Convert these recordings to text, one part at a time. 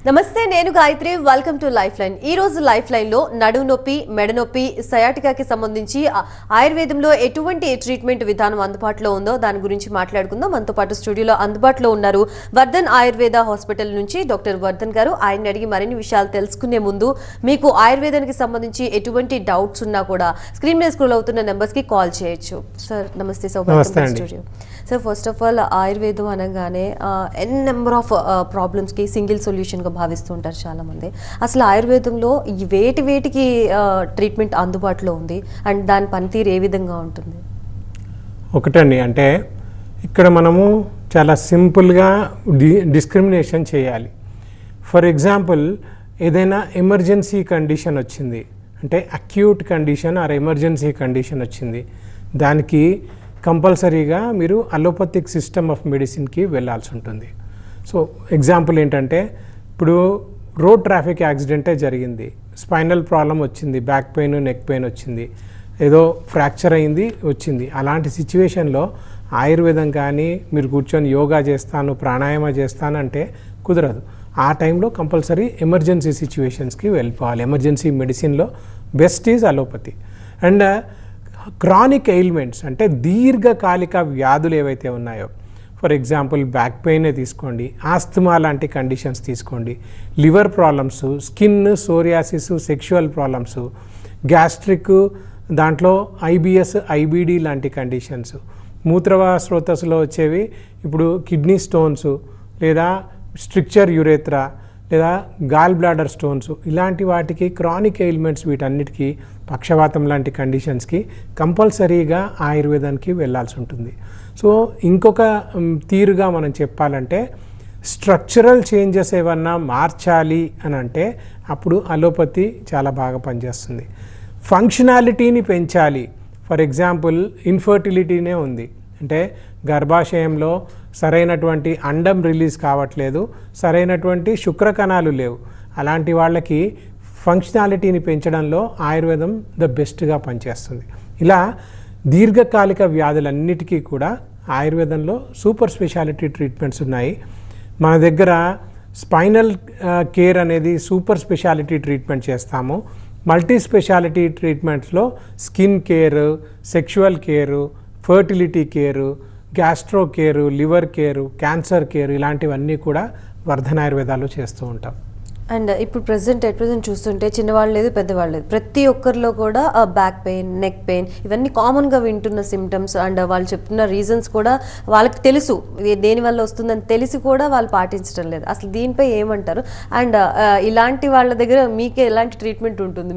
నమస్తే, నేను Gayatri. Welcome to life line. ఈ రోజు లైఫ్ లైన్ లో నడుము నొప్పి, మెడ నొప్పి, సయాటికాకి సంబంధించి ఆయుర్వేదంలో ఎటువంటి ట్రీట్మెంట్ విధానం అందుబాటులో ఉందో దాని గురించి మాట్లాడుకుందాం. మనతో పాటు స్టూడియోలో అందుబాటులో ఉన్నారు వర్ధన్ ఆయుర్వేద హాస్పిటల్ నుంచి డాక్టర్ వర్ధన్ గారు. ఆయన అడిగి మరిన్ని విషయాలు తెలుసుకునే ముందు మీకు ఆయుర్వేదానికి సంబంధించి ఎటువంటి డౌట్స్ ఉన్నా కూడా స్క్రీన్ మీద స్క్రోల్ అవుతున్న నెంబర్స్ కి కాల్ చేయొచ్చు. సార్ నమస్తే. Studio sir, first of all ఆయుర్వేదం అనగానే ఎన్ నెంబర్ ఆఫ్ ప్రాబ్లమ్స్కి సింగిల్ సొల్యూషన్గా భావిస్తూ ఉంటారు చాలామంది. అసలు ఆయుర్వేదంలో వేటికి ట్రీట్మెంట్ అందుబాటులో ఉంది అండ్ దాని పనితీరు ఏ విధంగా ఉంటుంది? ఒకటండి, అంటే ఇక్కడ మనము చాలా సింపుల్గా డిస్క్రిమినేషన్ చేయాలి. ఫర్ ఎగ్జాంపుల్, ఏదైనా ఎమర్జెన్సీ కండిషన్ వచ్చింది అంటే acute condition or emergency condition వచ్చింది, దానికి కంపల్సరీగా మీరు అలోపతిక్ సిస్టమ్ ఆఫ్ మెడిసిన్కి వెళ్ళాల్సి ఉంటుంది. సో ఎగ్జాంపుల్ ఏంటంటే, ఇప్పుడు రోడ్ ట్రాఫిక్ యాక్సిడెంటే జరిగింది, స్పైనల్ ప్రాబ్లం వచ్చింది, బ్యాక్ పెయిన్, నెక్ పెయిన్ వచ్చింది, ఏదో ఫ్రాక్చర్ అయింది వచ్చింది. అలాంటి సిచ్యువేషన్లో ఆయుర్వేదం కానీ మీరు కూర్చొని యోగా చేస్తాను, ప్రాణాయామ చేస్తాను అంటే కుదరదు. ఆ టైంలో కంపల్సరీ ఎమర్జెన్సీ సిచ్యువేషన్స్కి వెళ్ళిపోవాలి. ఎమర్జెన్సీ మెడిసిన్లో best is allopathy. And chronic ailments అంటే దీర్ఘకాలిక వ్యాధులు ఏవైతే ఉన్నాయో, ఫర్ ఎగ్జాంపుల్ బ్యాక్ పెయినే తీసుకోండి, ఆస్తమా లాంటి కండిషన్స్ తీసుకోండి, liver problems, skin psoriasis, sexual problems, gastric, దాంట్లో ఐబిఎస్, ఐబిడి లాంటి కండిషన్స్, మూత్రవా స్రోతస్సులో వచ్చేవి ఇప్పుడు కిడ్నీ స్టోన్స్ లేదా స్ట్రిక్చర్ యురేత్రా లేదా గాల్ బ్లాడర్ స్టోన్స్, ఇలాంటి వాటికి క్రానిక్ ఎయిల్మెంట్స్, వీటన్నిటికీ పక్షవాతం లాంటి కండిషన్స్కి కంపల్సరీగా ఆయుర్వేదానికి వెళ్ళాల్సి ఉంటుంది. సో ఇంకొక తీరుగా మనం చెప్పాలంటే, స్ట్రక్చరల్ చేంజెస్ ఏమన్నా మార్చాలి అని అంటే అప్పుడు అలోపతి చాలా బాగా పనిచేస్తుంది. ఫంక్షనాలిటీని పెంచాలి, ఫర్ ఎగ్జాంపుల్ ఇన్ఫర్టిలిటీనే ఉంది అంటే గర్భాశయంలో సరైనటువంటి అండం రిలీజ్ కావట్లేదు, సరైనటువంటి శుక్రకణాలు లేవు, అలాంటి వాళ్ళకి ఫంక్షనాలిటీని పెంచడంలో ఆయుర్వేదం ద బెస్ట్గా పనిచేస్తుంది. ఇలా దీర్ఘకాలిక వ్యాధులన్నిటికీ కూడా ఆయుర్వేదంలో సూపర్ స్పెషాలిటీ ట్రీట్మెంట్స్ ఉన్నాయి. మన దగ్గర స్పైనల్ కేర్ అనేది సూపర్ స్పెషాలిటీ ట్రీట్మెంట్ చేస్తాము. మల్టీ స్పెషాలిటీ ట్రీట్మెంట్స్లో skin care, sexual care, fertility care, gastro care, liver care, cancer care, ఇలాంటివన్నీ కూడా వర్ధన్ ఆయుర్వేదాలు చేస్తూ ఉంటాం. అండ్ ఇప్పుడు ప్రజెంట్ చూస్తుంటే చిన్నవాళ్ళు లేదు, పెద్దవాళ్ళు లేదు, ప్రతి ఒక్కరిలో కూడా బ్యాక్ పెయిన్, నెక్ పెయిన్, ఇవన్నీ కామన్గా వింటున్న సిమ్టమ్స్. అండ్ వాళ్ళు చెప్తున్న రీజన్స్ కూడా వాళ్ళకి తెలుసు దేనివల్ల వస్తుందని తెలిసి కూడా వాళ్ళు పాటించడం లేదు. అసలు దీనిపై ఏమంటారు? అండ్ ఇలాంటి వాళ్ళ దగ్గర మీకు ఎలాంటి ట్రీట్మెంట్ ఉంటుంది?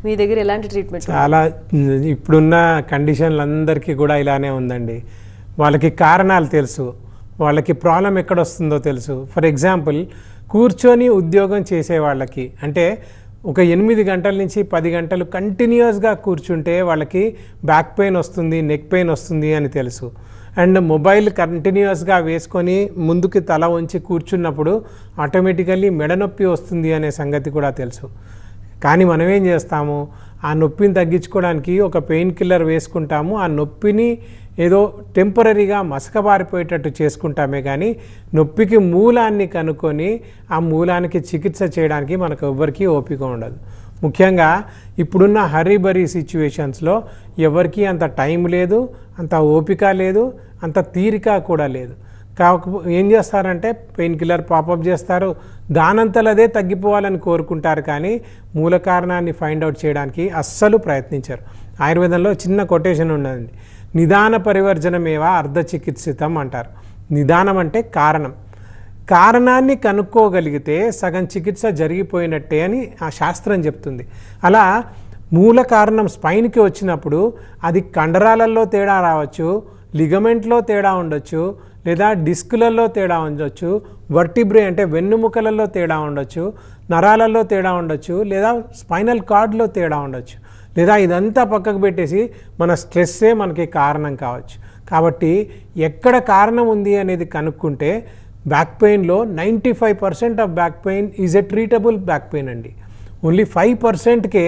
మీ దగ్గర ఎలాంటి ట్రీట్మెంట్? చాలా ఇప్పుడున్న కండిషన్లు అందరికీ కూడా ఇలానే ఉందండి. వాళ్ళకి కారణాలు తెలుసు, వాళ్ళకి ప్రాబ్లం ఎక్కడ వస్తుందో తెలుసు. ఫర్ ఎగ్జాంపుల్, కూర్చొని ఉద్యోగం చేసే వాళ్ళకి అంటే ఒక 8 గంటల నుంచి 10 గంటలు కంటిన్యూస్గా కూర్చుంటే వాళ్ళకి బ్యాక్ పెయిన్ వస్తుంది, నెక్ పెయిన్ వస్తుంది అని తెలుసు. అండ్ మొబైల్ కంటిన్యూస్గా వేసుకొని ముందుకి తల వంచి కూర్చున్నప్పుడు ఆటోమేటికల్లీ మెడ నొప్పి వస్తుంది అనే సంగతి కూడా తెలుసు. కానీ మనం ఏం చేస్తాము, ఆ నొప్పిని తగ్గించుకోవడానికి ఒక పెయిన్ కిల్లర్ వేసుకుంటాము, ఆ నొప్పిని ఏదో టెంపరీగా మసకబారిపోయేటట్టు చేసుకుంటామే, కానీ నొప్పికి మూలాన్ని కనుక్కొని ఆ మూలానికి చికిత్స చేయడానికి మనకు ఎవ్వరికీ ఓపిక ఉండదు. ముఖ్యంగా ఇప్పుడున్న హరీబరీ సిచ్యువేషన్స్లో ఎవరికీ అంత టైం లేదు, అంత ఓపిక లేదు, అంత తీరిక కూడా లేదు. కాకపోతే ఏం చేస్తారంటే పెయిన్ కిల్లర్ పాపప్ చేస్తారు, దానంతలదే తగ్గిపోవాలని కోరుకుంటారు, కానీ మూల కారణాన్ని ఫైండ్ అవుట్ చేయడానికి అస్సలు ప్రయత్నించారు. ఆయుర్వేదంలో చిన్న కొటేషన్ ఉన్నదండి, నిదాన పరివర్జనమేవా అర్ధ చికిత్సితం అంటారు. నిదానం అంటే కారణం, కారణాన్ని కనుక్కోగలిగితే సగం చికిత్స జరిగిపోయినట్టే అని ఆ శాస్త్రం చెప్తుంది. అలా మూల కారణం స్పైన్కి వచ్చినప్పుడు అది కండరాలలో తేడా రావచ్చు, లిగమెంట్లో తేడా ఉండొచ్చు, లేదా డిస్కులలో తేడా ఉండొచ్చు, వర్టిబ్రే అంటే వెన్నుముకలలో తేడా ఉండొచ్చు, నరాలలో తేడా ఉండొచ్చు, లేదా స్పైనల్ కార్డ్లో తేడా ఉండొచ్చు, లేదా ఇదంతా పక్కకు పెట్టేసి మన స్ట్రెస్సే మనకి కారణం కావచ్చు. కాబట్టి ఎక్కడ కారణం ఉంది అనేది కనుక్కుంటే బ్యాక్ పెయిన్లో 95% of back pain is a treatable back pain అండి. ఓన్లీ 5%కే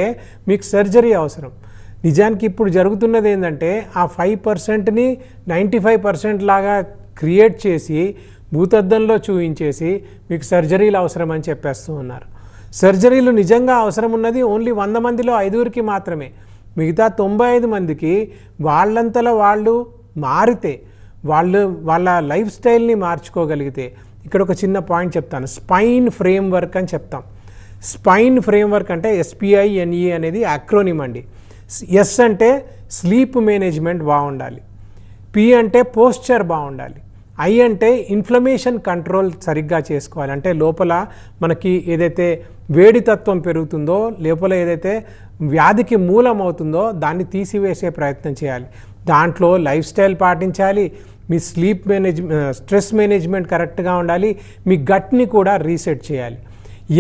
మీకు సర్జరీ అవసరం. నిజానికి ఇప్పుడు జరుగుతున్నది ఏంటంటే ఆ 5%ని 95% లాగా క్రియేట్ చేసి భూతద్దంలో చూయించేసి మీకు సర్జరీలు అవసరమని చెప్పేస్తూ ఉన్నారు. సర్జరీలు నిజంగా అవసరం ఉన్నది ఓన్లీ 100 మందిలో 5 మాత్రమే. మిగతా 95 మందికి వాళ్ళంతలో వాళ్ళు మారితే, వాళ్ళ లైఫ్ స్టైల్ని మార్చుకోగలిగితే, ఇక్కడ ఒక చిన్న పాయింట్ చెప్తాను. స్పైన్ ఫ్రేమ్వర్క్ అని చెప్తాం. స్పైన్ ఫ్రేమ్వర్క్ అంటే SPINE అనేది యాక్రోనిమ్ అండి. ఎస్ అంటే స్లీప్ మేనేజ్మెంట్ బాగుండాలి, P అంటే పోస్చర్ బాగుండాలి, I అంటే ఇన్ఫ్లమేషన్ కంట్రోల్ సరిగ్గా చేసుకోవాలి. అంటే లోపల మనకి ఏదైతే వేడి తత్వం పెరుగుతుందో, లోపల ఏదైతే వ్యాధికి మూలం అవుతుందో దాన్ని తీసివేసే ప్రయత్నం చేయాలి. దాంట్లో లైఫ్ స్టైల్ పాటించాలి, మీ స్ట్రెస్ మేనేజ్మెంట్ కరెక్ట్గా ఉండాలి, మీ గట్ని కూడా రీసెట్ చేయాలి.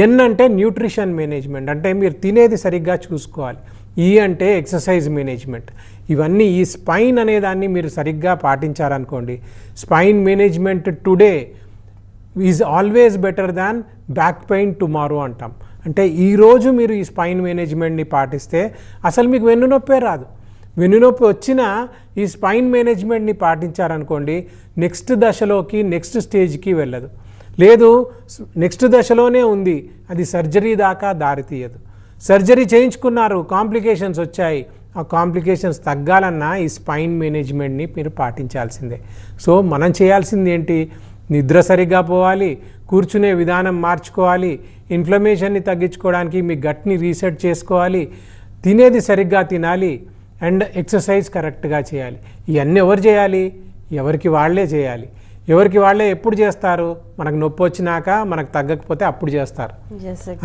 N అంటే న్యూట్రిషన్ మేనేజ్మెంట్, అంటే మీరు తినేది సరిగ్గా చూసుకోవాలి. E అంటే ఎక్సర్సైజ్ మేనేజ్మెంట్. ఇవన్నీ ఈ స్పైన్ అనే దాన్ని మీరు సరిగ్గా పాటించారనుకోండి, spine management today is always better than back pain tomorrow అంటాం. అంటే ఈరోజు మీరు ఈ స్పైన్ మేనేజ్మెంట్ని పాటిస్తే అసలు మీకు వెన్నునొప్పే రాదు. వెన్నునొప్పి వచ్చినా ఈ స్పైన్ మేనేజ్మెంట్ని పాటించారనుకోండి, నెక్స్ట్ దశలోకి, నెక్స్ట్ స్టేజ్కి వెళ్ళదు. లేదు, నెక్స్ట్ దశలోనే ఉంది, అది సర్జరీ దాకా దారితీయదు. సర్జరీ చేయించుకున్నారు, కాంప్లికేషన్స్ వచ్చాయి, ఆ కాంప్లికేషన్స్ తగ్గాలన్నా ఈ స్పైన్ మేనేజ్మెంట్ని మీరు పాటించాల్సిందే. సో మనం చేయాల్సింది ఏంటి? నిద్ర సరిగ్గా పోవాలి, కూర్చునే విధానం మార్చుకోవాలి, ఇన్ఫ్లమేషన్ని తగ్గించుకోవడానికి మీ గట్ని రీసెట్ చేసుకోవాలి, తినేది సరిగ్గా తినాలి, అండ్ ఎక్సర్సైజ్ కరెక్ట్గా చేయాలి. ఇవన్నీ ఎవరు చేయాలి? ఎవరికి వాళ్ళే చేయాలి. ఎవరికి వాళ్ళే ఎప్పుడు చేస్తారు? మనకు నొప్పి వచ్చినాక, మనకు తగ్గకపోతే అప్పుడు చేస్తారు.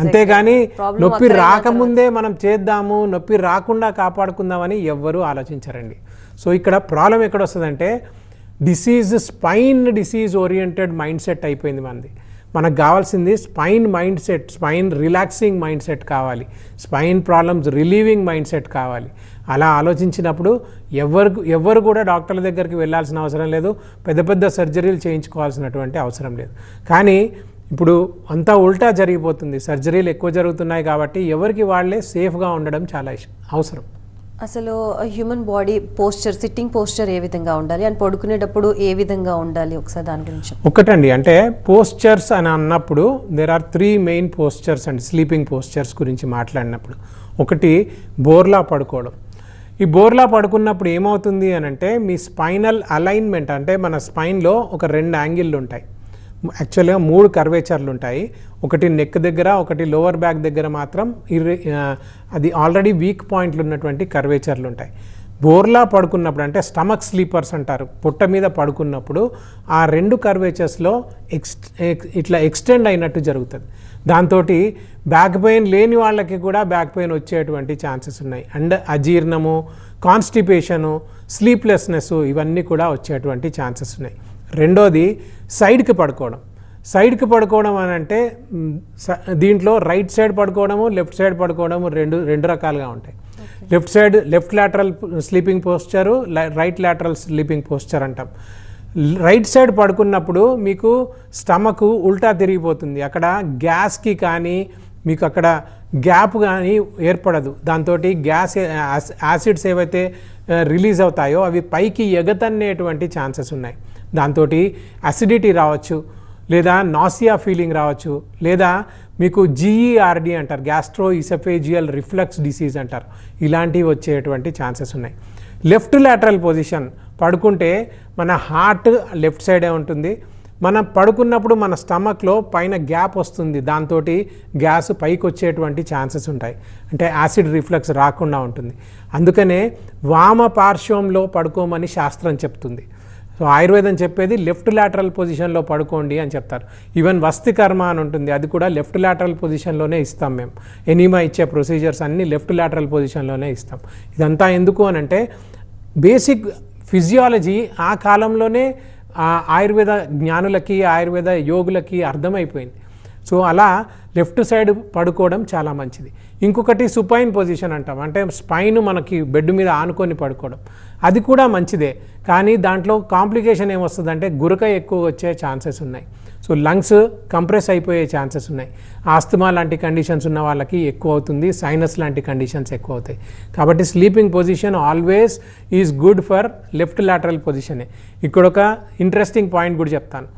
అంతేగాని నొప్పి రాకముందే మనం చేద్దాము, నొప్పి రాకుండా కాపాడుకుందామని ఎవ్వరూ ఆలోచించరండి. సో ఇక్కడ ప్రాబ్లం ఎక్కడ వస్తుందంటే, spine disease oriented mind set అయిపోయింది మనది. మనకు కావాల్సింది spine mind set, spine relaxing mind set కావాలి, spine problems relieving mind set కావాలి. అలా ఆలోచించినప్పుడు ఎవరు కూడా డాక్టర్ల దగ్గరికి వెళ్ళాల్సిన అవసరం లేదు, పెద్ద పెద్ద సర్జరీలు చేయించుకోవాల్సినటువంటి అవసరం లేదు. కానీ ఇప్పుడు అంతా ఉల్టా జరిగిపోతుంది, సర్జరీలు ఎక్కువ జరుగుతున్నాయి కాబట్టి ఎవరికి వాళ్ళే సేఫ్గా ఉండడం చాలా అవసరం. అసలు human body posture, sitting posture ఏ విధంగా ఉండాలి, అండ్ పడుకునేటప్పుడు ఏ విధంగా ఉండాలి, ఒకసారి దాని గురించి. ఒకటండి, అంటే పోస్చర్స్ అని అన్నప్పుడు దేర్ ఆర్ 3 మెయిన్ పోస్చర్స్ అండి. స్లీపింగ్ పోస్చర్స్ గురించి మాట్లాడినప్పుడు ఒకటి బోర్లా పడుకోవడం. ఈ బోర్లా పడుకున్నప్పుడు ఏమవుతుంది అని అంటే, మీ స్పైనల్ అలైన్మెంట్, అంటే మన స్పైన్లో ఒక 2 యాంగిళ్ళు ఉంటాయి. యాక్చువల్గా 3 కర్వేచర్లు ఉంటాయి. ఒకటి నెక్ దగ్గర, ఒకటి లోవర్ బ్యాక్ దగ్గర మాత్రం అది ఆల్రెడీ వీక్ పాయింట్లు ఉన్నటువంటి కర్వేచర్లు ఉంటాయి. బోర్లా పడుకున్నప్పుడు, అంటే స్టమక్ స్లీపర్స్ అంటారు, పొట్ట మీద పడుకున్నప్పుడు ఆ 2 కర్వేచర్స్లో ఇట్లా ఎక్స్టెండ్ అయినట్టు జరుగుతుంది. దాంతో బ్యాక్ పెయిన్ లేని వాళ్ళకి కూడా బ్యాక్ పెయిన్ వచ్చేటువంటి ఛాన్సెస్ ఉన్నాయి. అండ్ అజీర్ణము, కాన్స్టిపేషను, స్లీప్లెస్నెస్ ఇవన్నీ కూడా వచ్చేటువంటి ఛాన్సెస్ ఉన్నాయి. రెండోది సైడ్కి పడుకోవడం. సైడ్కి పడుకోవడం అని అంటే దీంట్లో రైట్ సైడ్ పడుకోవడము, లెఫ్ట్ సైడ్ పడుకోవడము రెండు రకాలుగా ఉంటాయి. Left lateral sleeping posture, right lateral sleeping posture అంటాం. రైట్ సైడ్ పడుకున్నప్పుడు మీకు స్టమక్ ఉల్టా తిరిగిపోతుంది, అక్కడ గ్యాస్కి కానీ మీకు అక్కడ గ్యాప్ కానీ ఏర్పడదు. దాంతో యాసిడ్స్ ఏవైతే రిలీజ్ అవుతాయో అవి పైకి ఎగతన్నేటువంటి ఛాన్సెస్ ఉన్నాయి. దాంతో అసిడిటీ రావచ్చు, లేదా నాసియా ఫీలింగ్ రావచ్చు, లేదా మీకు GERD అంటారు, గ్యాస్ట్రో ఇసోఫేజియల్ రిఫ్లక్స్ డిసీజ్ అంటారు, ఇలాంటివి వచ్చేటువంటి ఛాన్సెస్ ఉన్నాయి. లెఫ్ట్ లాటరల్ పొజిషన్ పడుకుంటే మన హార్ట్ లెఫ్ట్ సైడే ఉంటుంది. మనం పడుకున్నప్పుడు మన స్టమక్లో పైన గ్యాప్ వస్తుంది, దాంతో గ్యాస్ పైకి వచ్చేటువంటి ఛాన్సెస్ ఉంటాయి, అంటే యాసిడ్ రిఫ్లక్స్ రాకుండా ఉంటుంది. అందుకనే వామ పార్శ్వంలో పడుకోమని శాస్త్రం చెప్తుంది. సో ఆయుర్వేదం చెప్పేది లెఫ్ట్ లాటరల్ పొజిషన్లో పడుకోండి అని చెప్తారు. ఈవెన్ వస్తి కర్మ అని ఉంటుంది, అది కూడా లెఫ్ట్ లాటరల్ పొజిషన్లోనే ఇస్తాం మేము. ఎనీమా ఇచ్చే ప్రొసీజర్స్ అన్నీ లెఫ్ట్ లాటరల్ పొజిషన్లోనే ఇస్తాం. ఇదంతా ఎందుకు అని అంటే, బేసిక్ ఫిజియాలజీ ఆ కాలంలోనే ఆయుర్వేద జ్ఞానులకి, ఆయుర్వేద యోగులకి అర్థమైపోయింది. సో అలా లెఫ్ట్ సైడ్ పడుకోవడం చాలా మంచిది. ఇంకొకటి సుపైన్ పొజిషన్ అంటాం, అంటే స్పైన్ మనకి బెడ్ మీద ఆనుకొని పడుకోవడం, అది కూడా మంచిదే. కానీ దాంట్లో కాంప్లికేషన్ ఏమొస్తుందంటే గురక ఎక్కువ వచ్చే ఛాన్సెస్ ఉన్నాయి. సో లంగ్స్ కంప్రెస్ అయిపోయే ఛాన్సెస్ ఉన్నాయి. ఆస్తమా లాంటి కండిషన్స్ ఉన్న వాళ్ళకి ఎక్కువ అవుతుంది, సైనస్ లాంటి కండిషన్స్ ఎక్కువ అవుతాయి. కాబట్టి sleeping position always is good for left lateral పొజిషనే. ఇక్కడ ఒక ఇంట్రెస్టింగ్ పాయింట్ కూడా చెప్తాను.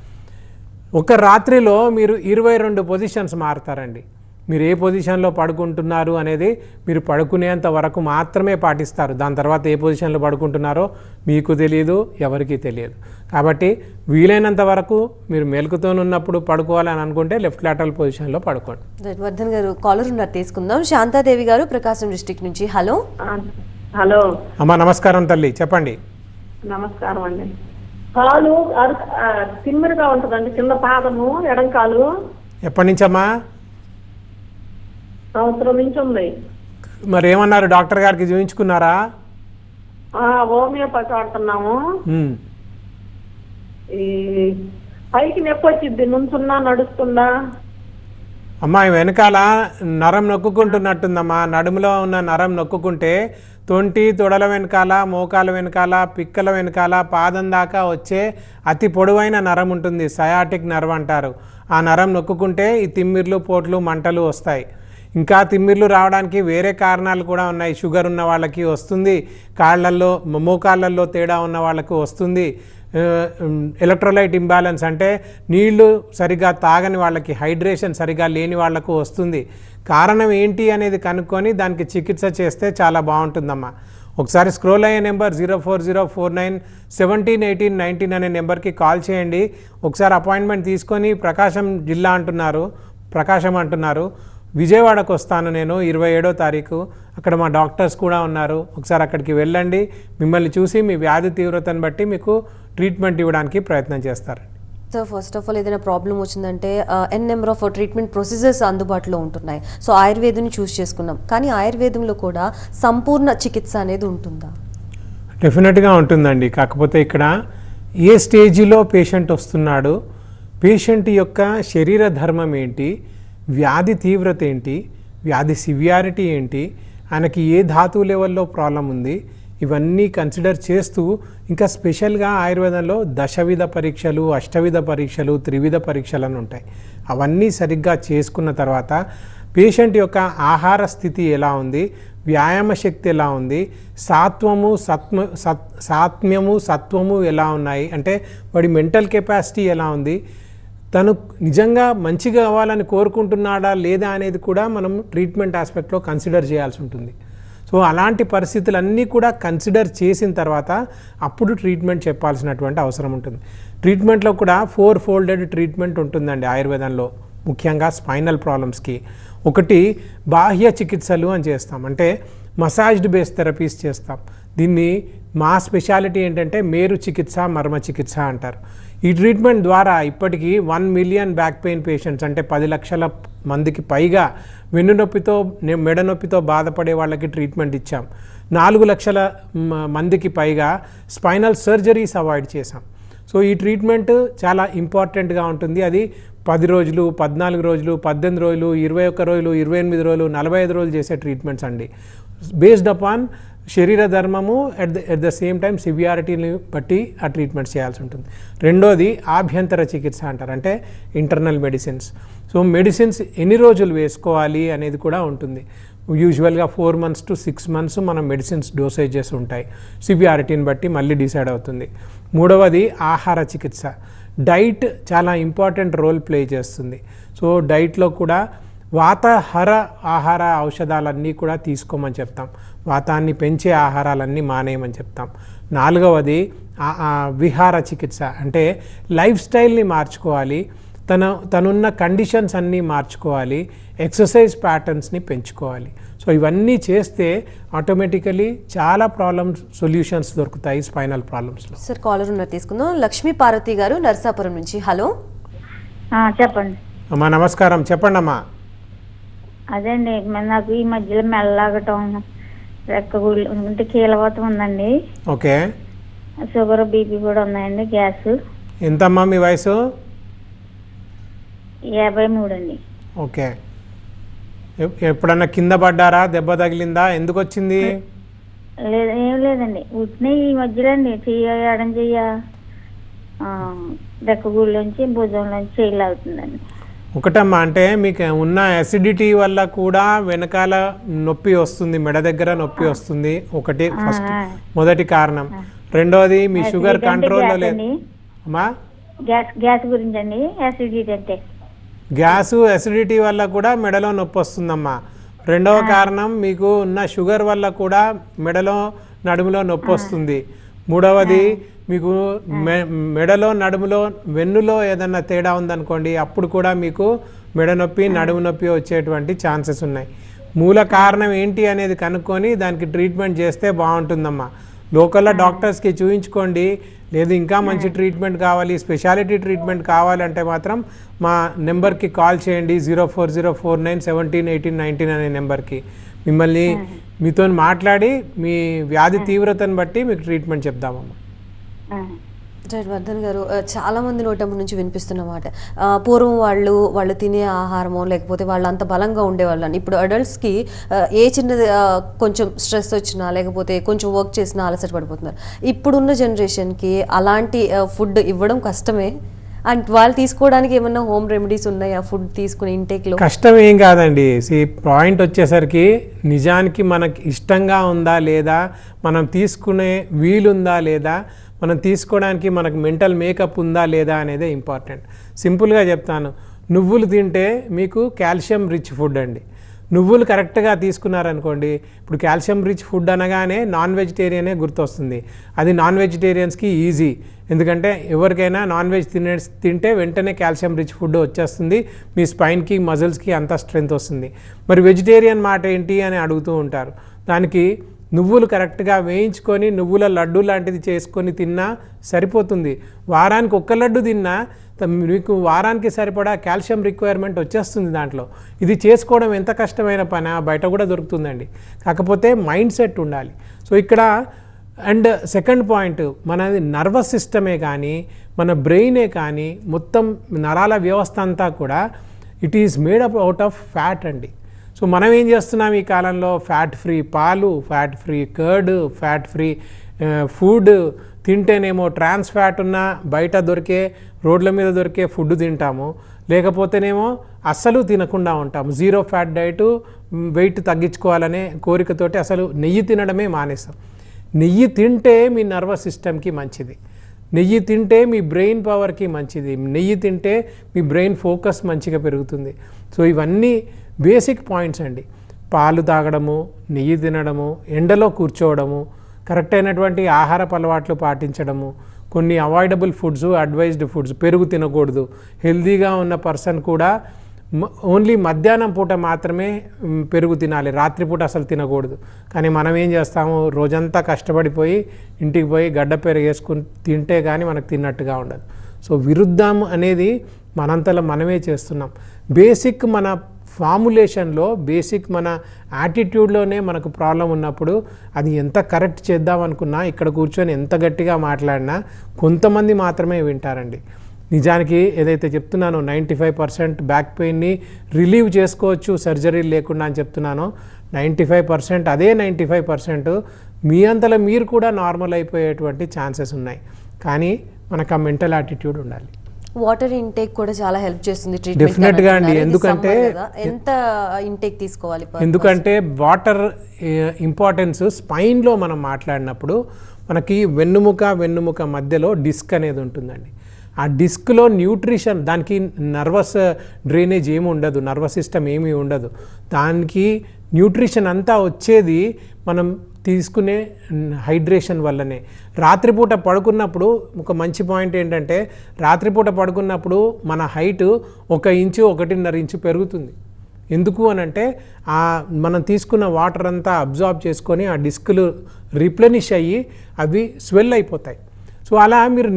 ఒక రాత్రిలో మీరు 22 పొజిషన్స్ మారుతారండి. మీరు ఏ పొజిషన్లో పడుకుంటున్నారు అనేది మీరు పడుకునేంత వరకు మాత్రమే పాటిస్తారు. దాని తర్వాత ఏ పొజిషన్లో పడుకుంటున్నారో మీకు తెలియదు, ఎవరికీ తెలియదు. కాబట్టి వీలైనంత వరకు మీరు మెలకుతోనున్నప్పుడు పడుకోవాలని అనుకుంటే లెఫ్ట్ లాటరల్ పొజిషన్లో పడుకోండి. వర్ధన్ గారు కాలర్ ఉన్నారు, తీసుకుందాం. శాంతాదేవి గారు ప్రకాశం డిస్ట్రిక్ట్ నుంచి. హలో హలో అమ్మా, నమస్కారం తల్లి, చెప్పండి. నమస్కారం అండి. కాలు తిమ్మిరిగా ఉంటుందండి, కింద పాదము ఎడం కాలు. ఎప్పటి నుంచమ్మా? సంవత్సరం నుంచి ఉంది. మరి ఏమన్నారు, డాక్టర్ గారికి చూపించుకున్నారా? హోమియోపతి వాడుతున్నాము. ఉమ్. ఈ పైకి నొప్పి వచ్చింది, నుంచున్నా నడుస్తుందా. అమ్మా, వెనకాల నరం నొక్కుంటున్నట్టుందమ్మా. నడుములో ఉన్న నరం నొక్కుంటే తొడల వెనకాల, మోకాల వెనకాల, పిక్కల వెనకాల, పాదం దాకా వచ్చే అతి పొడవైన నరం ఉంటుంది, సయాటిక్ నర్వ్ అంటారు. ఆ నరం నొక్కుంటే ఈ తిమ్మిర్లు, పోట్లు, మంటలు వస్తాయి. ఇంకా తిమ్మిర్లు రావడానికి వేరే కారణాలు కూడా ఉన్నాయి. షుగర్ ఉన్న వాళ్ళకి వస్తుంది, కాళ్ళల్లో మోకాళ్ళల్లో తేడా ఉన్న వాళ్ళకు వస్తుంది. ఎలక్ట్రోలైట్ ఇంబ్యాలెన్స్ అంటే నీళ్లు సరిగా తాగని వాళ్ళకి, హైడ్రేషన్ సరిగా లేని వాళ్లకు వస్తుంది. కారణం ఏంటి అనేది కనుక్కొని దానికి చికిత్స చేస్తే చాలా బాగుంటుందమ్మా. ఒకసారి స్క్రోల్ అయ్యే నెంబర్ 04049171819 అనే నెంబర్కి కాల్ చేయండి. ఒకసారి అపాయింట్మెంట్ తీసుకొని ప్రకాశం జిల్లా అంటున్నారు, ప్రకాశం అంటున్నారు, విజయవాడకు వస్తాను నేను 27వ తారీఖు. అక్కడ మా డాక్టర్స్ కూడా ఉన్నారు. ఒకసారి అక్కడికి వెళ్ళండి. మిమ్మల్ని చూసి మీ వ్యాధి తీవ్రతను బట్టి మీకు ట్రీట్మెంట్ ఇవ్వడానికి ప్రయత్నం చేస్తారు. సో ఫస్ట్ ఆఫ్ ఆల్ ఏదైనా ప్రాబ్లం వచ్చిందంటే ఎన్ నెంబర్ ఆఫ్ ట్రీట్మెంట్ ప్రొసీజర్స్ అందుబాటులో ఉంటున్నాయి. సో ఆయుర్వేదంని చూస్ చేసుకున్నాం, కానీ ఆయుర్వేదంలో కూడా సంపూర్ణ చికిత్స అనేది ఉంటుందా? డెఫినెట్గా ఉంటుందండి. కాకపోతే ఇక్కడ ఏ స్టేజిలో పేషెంట్ వస్తున్నాడు, పేషెంట్ యొక్క శరీర ధర్మం ఏంటి, వ్యాధి తీవ్రత ఏంటి, వ్యాధి సివియారిటీ ఏంటి, ఆయనకి ఏ ధాతు లెవెల్లో ప్రాబ్లం ఉంది, ఇవన్నీ కన్సిడర్ చేస్తూ ఇంకా స్పెషల్గా ఆయుర్వేదంలో దశవిధ పరీక్షలు, అష్టవిధ పరీక్షలు, త్రివిధ పరీక్షలు అని ఉంటాయి. అవన్నీ సరిగ్గా చేసుకున్న తర్వాత పేషెంట్ యొక్క ఆహార స్థితి ఎలా ఉంది, వ్యాయామ శక్తి ఎలా ఉంది, సాత్మ్యము సత్వము ఎలా ఉన్నాయి, అంటే వాడి మెంటల్ కెపాసిటీ ఎలా ఉంది, తను నిజంగా మంచిగా అవ్వాలని కోరుకుంటున్నాడా లేదా అనేది కూడా మనం ట్రీట్మెంట్ ఆస్పెక్ట్లో కన్సిడర్ చేయాల్సి ఉంటుంది. సో అలాంటి పరిస్థితులన్నీ కూడా కన్సిడర్ చేసిన తర్వాత అప్పుడు ట్రీట్మెంట్ చెప్పాల్సినటువంటి అవసరం ఉంటుంది. ట్రీట్మెంట్లో కూడా 4 ఫోల్డెడ్ ట్రీట్మెంట్ ఉంటుందండి ఆయుర్వేదంలో, ముఖ్యంగా స్పైనల్ ప్రాబ్లమ్స్కి. ఒకటి బాహ్య చికిత్సలు అని చేస్తాం, అంటే మసాజ్డ్ బేస్ థెరపీస్ చేస్తాం. దీన్ని మా స్పెషాలిటీ ఏంటంటే మేరు చికిత్స, మర్మ చికిత్స అంటారు. ఈ ట్రీట్మెంట్ ద్వారా ఇప్పటికీ 1 మిలియన్ బ్యాక్ పెయిన్ పేషెంట్స్, అంటే 10 లక్షల మందికి పైగా వెన్నునొప్పితో, మెడ నొప్పితో బాధపడే వాళ్ళకి ట్రీట్మెంట్ ఇచ్చాం. 4 లక్షల మందికి పైగా స్పైనల్ సర్జరీస్ అవాయిడ్ చేశాం. సో ఈ ట్రీట్మెంట్ చాలా ఇంపార్టెంట్గా ఉంటుంది. అది 10 రోజులు, 14 రోజులు, 18 రోజులు, 21 రోజులు, 28 రోజులు, 45 రోజులు చేసే ట్రీట్మెంట్స్ అండి. బేస్డ్ అపాన్ శరీర ధర్మము, ఎట్ ద సేమ్ టైం సివియారిటీని బట్టి ఆ ట్రీట్మెంట్స్ చేయాల్సి ఉంటుంది. రెండోది ఆభ్యంతర చికిత్స అంటారు, అంటే ఇంటర్నల్ మెడిసిన్స్. సో మెడిసిన్స్ ఎన్ని రోజులు వేసుకోవాలి అనేది కూడా ఉంటుంది. యూజువల్గా 4 months to 6 months మనం మెడిసిన్స్ డోసేజెస్ ఉంటాయి, సివియారిటీని బట్టి మళ్ళీ డిసైడ్ అవుతుంది. మూడవది ఆహార చికిత్స. డైట్ చాలా ఇంపార్టెంట్ రోల్ ప్లే చేస్తుంది. సో డైట్లో కూడా వాతహర ఆహార ఔషధాలన్నీ కూడా తీసుకోమని చెప్తాం, వాతాన్ని పెంచే ఆహారాలన్నీ మానేయమని చెప్తాం. నాలుగవది విహార చికిత్స, అంటే లైఫ్ స్టైల్ని మార్చుకోవాలి, తనున్న కండిషన్స్ అన్నీ మార్చుకోవాలి, ఎక్సర్సైజ్ ప్యాటర్న్స్ని పెంచుకోవాలి. సో ఇవన్నీ చేస్తే ఆటోమేటికలీ చాలా ప్రాబ్లమ్స్ సొల్యూషన్స్ దొరుకుతాయి స్పైనల్ ప్రాబ్లమ్స్లో. సార్ కాలర్ ఉన్నారు, తీసుకుందాం. లక్ష్మీ పార్వతి గారు నర్సాపురం నుంచి. హలో చెప్పండి అమ్మా, నమస్కారం, చెప్పండి అమ్మా. అదే అండి, నాకు ఈ మధ్యలో మెల్లలాగటం, రెక్కగుళ్ళు అంటే కీలవతం ఉందండి. ఓకే. షుగర్, బీపీ కూడా ఉన్నాయండి, గ్యాస్. ఎంతమ్మా మీ వయసు? 53 అండి. ఓకే. ఎప్పుడన్నా కింద పడ్డారా, దెబ్బ తగిలిందా, ఎందుకు వచ్చింది? లేదు, ఏం లేదండి, ఉట్టినాయి ఈ మధ్యలో అండి. చెయ్య, ఎడం చెయ్య, రెక్కగుళ్ళలోంచి భుజంలోంచి చెయ్యలాగుతుందండి. ఒకటమ్మా, అంటే మీకు ఉన్న అసిడిటీ వల్ల కూడా వెనకాల నొప్పి వస్తుంది, మెడ దగ్గర నొప్పి వస్తుంది, ఒకటి మొదటి కారణం. రెండోది మీ షుగర్ కంట్రోల్లో లేదు అమ్మా. గ్యాస్ గురించి అండి, యాసిడిటీ అంటే. గ్యాసు అసిడిటీ వల్ల కూడా మెడలో నొప్పి వస్తుందమ్మా. రెండవ కారణం మీకు ఉన్న షుగర్ వల్ల కూడా మెడలో నడుములో నొప్పి వస్తుంది. మూడవది మీకు మెడలో నడుములో వెన్నులో ఏదన్నా తేడా ఉందనుకోండి, అప్పుడు కూడా మీకు మెడ నొప్పి నడుము నొప్పి వచ్చేటువంటి ఛాన్సెస్ ఉన్నాయి. మూల కారణం ఏంటి అనేది కనుక్కొని దానికి ట్రీట్మెంట్ చేస్తే బాగుంటుందమ్మా. లోకల్లో డాక్టర్స్కి చూయించుకోండి. లేదు ఇంకా మంచి ట్రీట్మెంట్ కావాలి, స్పెషాలిటీ ట్రీట్మెంట్ కావాలంటే మాత్రం మా నెంబర్కి కాల్ చేయండి. 04049171819 అనే నెంబర్కి. మిమ్మల్ని మీతో మాట్లాడి మీ వ్యాధి తీవ్రతను బట్టి మీకు ట్రీట్మెంట్ చెప్దామమ్మా. రైట్ వర్ధన్ గారు, చాలా మంది నోటంపు నుంచి వినిపిస్తున్నమాట, పూర్వం వాళ్ళు తినే ఆహారమో లేకపోతే వాళ్ళు అంత బలంగా ఉండేవాళ్ళు అని. ఇప్పుడు అడల్ట్స్కి ఏ చిన్నది కొంచెం స్ట్రెస్ వచ్చినా లేకపోతే కొంచెం వర్క్ చేసినా అలసట పడిపోతున్నారు. ఇప్పుడున్న జనరేషన్కి అలాంటి ఫుడ్ ఇవ్వడం కష్టమే. అండ్ వాళ్ళు తీసుకోవడానికి ఏమన్నా హోమ్ రెమెడీస్ ఉన్నాయా ఫుడ్ తీసుకునే ఇంటేక్లో? కష్టం ఏం కాదండి. పాయింట్ వచ్చేసరికి నిజానికి మనకి ఇష్టంగా ఉందా లేదా, మనం తీసుకునే వీలుందా లేదా, మనం తీసుకోవడానికి మనకు మెంటల్ మేకప్ ఉందా లేదా అనేదే ఇంపార్టెంట్. సింపుల్గా చెప్తాను, నువ్వులు తింటే మీకు కాల్షియం రిచ్ ఫుడ్ అండి. నువ్వులు కరెక్ట్గా తీసుకున్నారనుకోండి, ఇప్పుడు కాల్షియం రిచ్ ఫుడ్ అనగానే నాన్ వెజిటేరియనే గుర్తొస్తుంది. అది నాన్ వెజిటేరియన్స్కి ఈజీ, ఎందుకంటే ఎవరికైనా నాన్ వెజ్ తింటే వెంటనే కాల్షియం రిచ్ ఫుడ్ వచ్చేస్తుంది, మీ స్పైన్కి మజిల్స్కి అంతా స్ట్రెంగ్త్ వస్తుంది. మరి వెజిటేరియన్ మాట ఏంటి అని అడుగుతూ ఉంటారు. దానికి నువ్వులు కరెక్ట్గా వేయించుకొని నువ్వుల లడ్డు లాంటిది చేసుకొని తిన్నా సరిపోతుంది. వారానికి ఒక్క లడ్డు తిన్నా మీకు వారానికి సరిపడా కాల్షియం రిక్వైర్మెంట్ వచ్చేస్తుంది దాంట్లో. ఇది చేసుకోవడం ఎంత కష్టమైన పని, బయట కూడా దొరుకుతుందండి. కాకపోతే మైండ్ సెట్ ఉండాలి. సో ఇక్కడ అండ్ సెకండ్ పాయింట్, మనది నర్వస్ సిస్టమే కానీ మన బ్రెయినే కానీ మొత్తం నరాల వ్యవస్థ అంతా కూడా it is made up out of fat అండి. సో మనం ఏం చేస్తున్నాం ఈ కాలంలో, ఫ్యాట్ ఫ్రీ పాలు, fat free curd, fat free food తింటేనేమో ట్రాన్స్ ఫ్యాట్ ఉన్న బయట దొరికే రోడ్ల మీద దొరికే ఫుడ్ తింటాము, లేకపోతేనేమో అస్సలు తినకుండా ఉంటాము. జీరో ఫ్యాట్ డైట్, వెయిట్ తగ్గించుకోవాలనే కోరికతోటి అసలు నెయ్యి తినడమే మానేస్తాం. నెయ్యి తింటే మీ నర్వస్ సిస్టమ్కి మంచిది, నెయ్యి తింటే మీ బ్రెయిన్ పవర్కి మంచిది, నెయ్యి తింటే మీ బ్రెయిన్ ఫోకస్ మంచిగా పెరుగుతుంది. సో ఇవన్నీ బేసిక్ పాయింట్స్ అండి. పాలు తాగడము, నెయ్యి తినడము, ఎండలో కూర్చోవడము, కరెక్ట్ అయినటువంటి ఆహారపు అలవాట్లు పాటించడము, కొన్ని అవాయిడబుల్ ఫుడ్స్, అడ్వైజ్డ్ ఫుడ్స్, పెరుగు తినకూడదు. హెల్తీగా ఉన్న పర్సన్ కూడా ఓన్లీ మధ్యాహ్నం పూట మాత్రమే పెరుగు తినాలి, రాత్రిపూట అసలు తినకూడదు. కానీ మనం ఏం చేస్తాము, రోజంతా కష్టపడిపోయి ఇంటికి పోయి గడ్డ పెరుగు వేసుకుని తింటే కానీ మనకు తిన్నట్టుగా ఉండదు. సో విరుద్ధం అనేది మనంతలో మనమే చేస్తున్నాం. బేసిక్ మన ఫార్ములేషన్లో, బేసిక్ మన యాటిట్యూడ్లోనే మనకు ప్రాబ్లం ఉన్నప్పుడు అది ఎంత కరెక్ట్ చేద్దాం అనుకున్నా, ఇక్కడ కూర్చొని ఎంత గట్టిగా మాట్లాడినా కొంతమంది మాత్రమే వింటారండి. నిజానికి ఏదైతే చెప్తున్నానో 95% బ్యాక్ పెయిన్ని రిలీవ్ చేసుకోవచ్చు సర్జరీ లేకుండా అని చెప్తున్నానో, 95% అదే 95% మీ అంతలో మీరు కూడా నార్మల్ అయిపోయేటువంటి ఛాన్సెస్ ఉన్నాయి. కానీ మనకు ఆ మెంటల్ యాటిట్యూడ్ ఉండాలి. వాటర్ ఇంటేక్ కూడా చాలా హెల్ప్ చేస్తుంది డెఫినెట్గా అండి. ఎందుకంటే ఎంత ఇంటేక్ తీసుకోవాలి? ఎందుకంటే వాటర్ ఇంపార్టెన్స్ స్పైన్లో మనం మాట్లాడినప్పుడు మనకి వెన్నుముక మధ్యలో డిస్క్ అనేది ఉంటుందండి. ఆ డిస్క్లో న్యూట్రిషన్, దానికి నర్వస్ డ్రైనేజ్ ఏమి ఉండదు, నర్వస్ సిస్టమ్ ఏమీ ఉండదు. దానికి న్యూట్రిషన్ అంతా వచ్చేది మనం తీసుకునే హైడ్రేషన్ వల్లనే. రాత్రిపూట పడుకున్నప్పుడు ఒక మంచి పాయింట్ ఏంటంటే, రాత్రిపూట పడుకున్నప్పుడు మన హైట్ 1 ఇంచు 1.5 ఇంచు పెరుగుతుంది. ఎందుకు అనంటే మనం తీసుకున్న వాటర్ అంతా అబ్జార్బ్ చేసుకొని ఆ డిస్కులు రిప్లెనిష్ అయ్యి అవి స్వెల్ అయిపోతాయి. సో అలా మీరు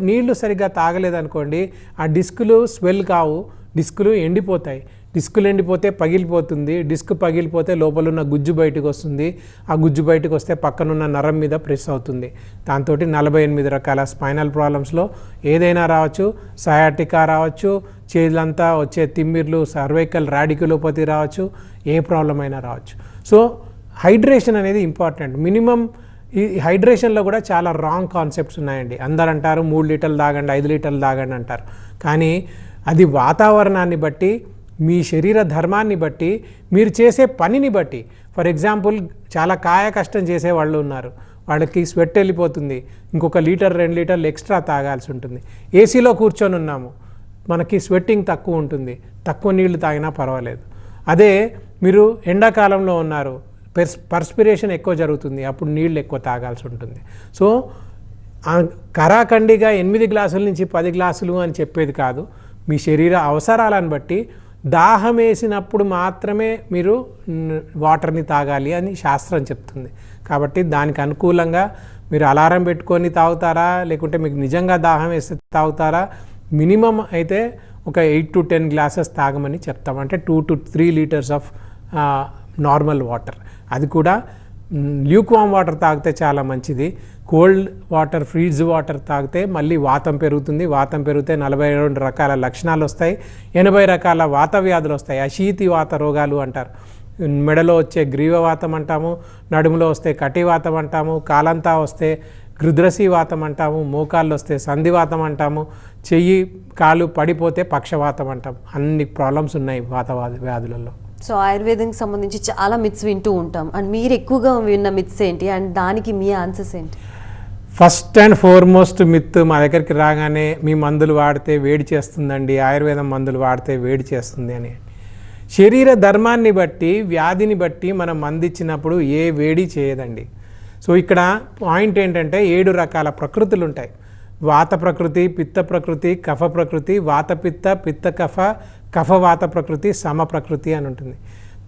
నీళ్లు సరిగ్గా తాగలేదనుకోండి, ఆ డిస్కులు స్వెల్ కావు, డిస్కులు ఎండిపోతాయి. డిస్కులు ఎండిపోతే పగిలిపోతుంది, డిస్క్ పగిలిపోతే లోపల ఉన్న గుజ్జు బయటకు వస్తుంది. ఆ గుజ్జు బయటకు వస్తే పక్కనున్న నరం మీద ప్రెస్ అవుతుంది. దాంతో 48 రకాల స్పైనల్ ప్రాబ్లమ్స్లో ఏదైనా రావచ్చు. సయాటికా రావచ్చు, చేతులంతా వచ్చే తిమ్మిర్లు, సర్వైకల్ రాడిక్యులోపతి రావచ్చు, ఏ ప్రాబ్లం అయినా రావచ్చు. సో హైడ్రేషన్ అనేది ఇంపార్టెంట్. మినిమం ఈ హైడ్రేషన్లో కూడా చాలా రాంగ్ కాన్సెప్ట్స్ ఉన్నాయండి. అందరు అంటారు 3 లీటర్లు తాగండి, 5 లీటర్లు తాగండి అంటారు. కానీ అది వాతావరణాన్ని బట్టి, మీ శరీర ధర్మాన్ని బట్టి, మీరు చేసే పనిని బట్టి. ఫర్ ఎగ్జాంపుల్ చాలా కాయ కష్టం చేసే వాళ్ళు ఉన్నారు, వాళ్ళకి స్వెట్ వెళ్ళిపోతుంది, ఇంకొక లీటర్ 2 లీటర్లు ఎక్స్ట్రా తాగాల్సి ఉంటుంది. ఏసీలో కూర్చొని ఉన్నాము, మనకి స్వెట్టింగ్ తక్కువ ఉంటుంది, తక్కువ నీళ్లు తాగినా పర్వాలేదు. అదే మీరు ఎండాకాలంలో ఉన్నారు, పర్స్పిరేషన్ ఎక్కువ జరుగుతుంది, అప్పుడు నీళ్ళు ఎక్కువ తాగాల్సి ఉంటుంది. సో కరాఖండిగా 8 గ్లాసుల నుంచి 10 గ్లాసులు అని చెప్పేది కాదు. మీ శరీర అవసరాలను బట్టి దాహం వేసినప్పుడు మాత్రమే మీరు వాటర్ని తాగాలి అని శాస్త్రం చెప్తుంది. కాబట్టి దానికి అనుకూలంగా మీరు అలారం పెట్టుకొని తాగుతారా, లేకుంటే మీకు నిజంగా దాహం వేస్తే తాగుతారా, మినిమం అయితే ఒక 8 to 10 గ్లాసెస్ తాగమని చెప్తాం. అంటే 2 to 3 litres of normal water. అది కూడా ల్యూక్వామ్ వాటర్ తాగితే చాలా మంచిది. కోల్డ్ వాటర్, ఫ్రీజ్ వాటర్ తాగితే మళ్ళీ వాతం పెరుగుతుంది. వాతం పెరిగితే 42 రకాల లక్షణాలు వస్తాయి, 80 రకాల వాత వ్యాధులు వస్తాయి. అశీతి వాత రోగాలు అంటారు. మెడలో వచ్చే గ్రీవవాతం అంటాము, నడుములో వస్తే కటివాతం అంటాము, కాలంతా వస్తే గృద్రసీ వాతం అంటాము, మోకాళ్ళు వస్తే సంధివాతం అంటాము, చెయ్యి కాలు పడిపోతే పక్షవాతం అంటాం. అన్ని ప్రాబ్లమ్స్ ఉన్నాయి వాత వ్యాధులలో. సో ఆయుర్వేదంకి సంబంధించి చాలా మిత్స్ వింటూ ఉంటాం, అండ్ మీరు ఎక్కువగా విన్న మిత్స్ ఏంటి, అండ్ దానికి మీ ఆన్సర్స్ ఏంటి? ఫస్ట్ అండ్ ఫార్మోస్ట్ మిత్ మా దగ్గరికి రాగానే మీ మందులు వాడితే వేడి చేస్తుందండి, ఆయుర్వేదం మందులు వాడితే వేడి చేస్తుంది అని. శరీర ధర్మాన్ని బట్టి, వ్యాధిని బట్టి మనం మందు ఇచ్చినప్పుడు ఏ వేడి చేయదండి. సో ఇక్కడ పాయింట్ ఏంటంటే 7 రకాల ప్రకృతులు ఉంటాయి. వాత ప్రకృతి, పిత్త ప్రకృతి, కఫ ప్రకృతి, వాత పిత్త, పిత్త కఫ, కఫ వాత ప్రకృతి, సమ ప్రకృతి అని ఉంటుంది.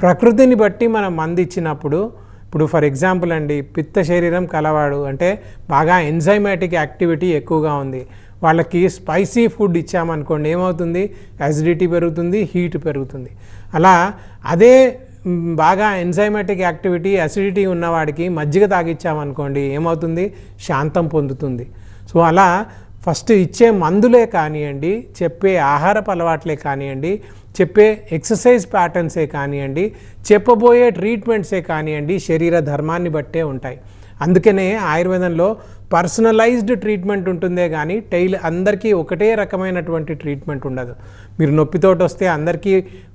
ప్రకృతిని బట్టి మనం మందు ఇచ్చినప్పుడు, ఇప్పుడు ఫర్ ఎగ్జాంపుల్ అండి, పిత్త శరీరం కలవాడు అంటే బాగా ఎంజైమాటిక్ యాక్టివిటీ ఎక్కువగా ఉంది, వాళ్ళకి స్పైసీ ఫుడ్ ఇచ్చామనుకోండి ఏమవుతుంది, యాసిడిటీ పెరుగుతుంది, హీట్ పెరుగుతుంది. అలా అదే బాగా ఎంజైమాటిక్ యాక్టివిటీ, అసిడిటీ ఉన్నవాడికి మజ్జిగ తాగిచ్చామనుకోండి ఏమవుతుంది, శాంతం పొందుతుంది. సో అలా ఫస్ట్ ఇచ్చే మందులే కానివ్వండి, చెప్పే ఆహారపు అలవాట్లే కానివ్వండి, చెప్పే ఎక్సర్సైజ్ ప్యాటర్న్సే కానివ్వండి, చెప్పబోయే ట్రీట్మెంట్సే కానివ్వండి, శరీర ధర్మాన్ని బట్టే ఉంటాయి. అందుకనే ఆయుర్వేదంలో పర్సనలైజ్డ్ ట్రీట్మెంట్ ఉంటుందే కానీ అందరికీ ఒకటే రకమైనటువంటి ట్రీట్మెంట్ ఉండదు. మీరు నొప్పితోటి వస్తే అందరికీ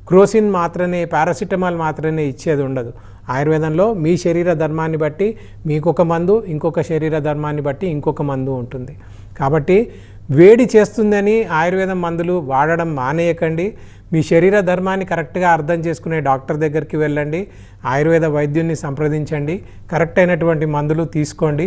క్రోసిన్ మాత్రమే, పారాసిటమాల్ మాత్రమే ఇచ్చేది ఉండదు. ఆయుర్వేదంలో మీ శరీర ధర్మాన్ని బట్టి మీకొక మందు, ఇంకొక శరీర ధర్మాన్ని బట్టి ఇంకొక మందు ఉంటుంది. కాబట్టి వేడి చేస్తుందని ఆయుర్వేదం మందులు వాడడం మానేయకండి. మీ శరీర ధర్మాన్ని కరెక్ట్గా అర్థం చేసుకునే డాక్టర్ దగ్గరికి వెళ్ళండి, ఆయుర్వేద వైద్యుని సంప్రదించండి, కరెక్ట్ అయినటువంటి మందులు తీసుకోండి.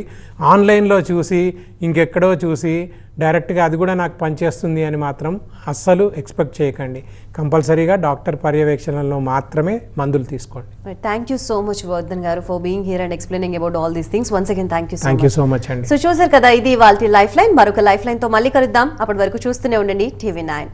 ఆన్లైన్లో చూసి ఇంకెక్కడో చూసి డైరెక్ట్గా అది కూడా నాకు పనిచేస్తుంది అని మాత్రం అస్సలు ఎక్స్పెక్ట్ చేయకండి. కంపల్సరీగా డాక్టర్ పర్యవేక్షణలో మాత్రమే మందులు తీసుకోండి. Thank you so much Vardhan గారు for being here and explaining about all these things. Once again thank you so much అండి. సో చూసారు కదా, ఇది వాళ్ళ లైఫ్ లైన్. మరొక లైఫ్ లైన్తో మళ్ళీ కలుద్దాం. అప్పటి వరకు చూస్తూనే ఉండండి TV9.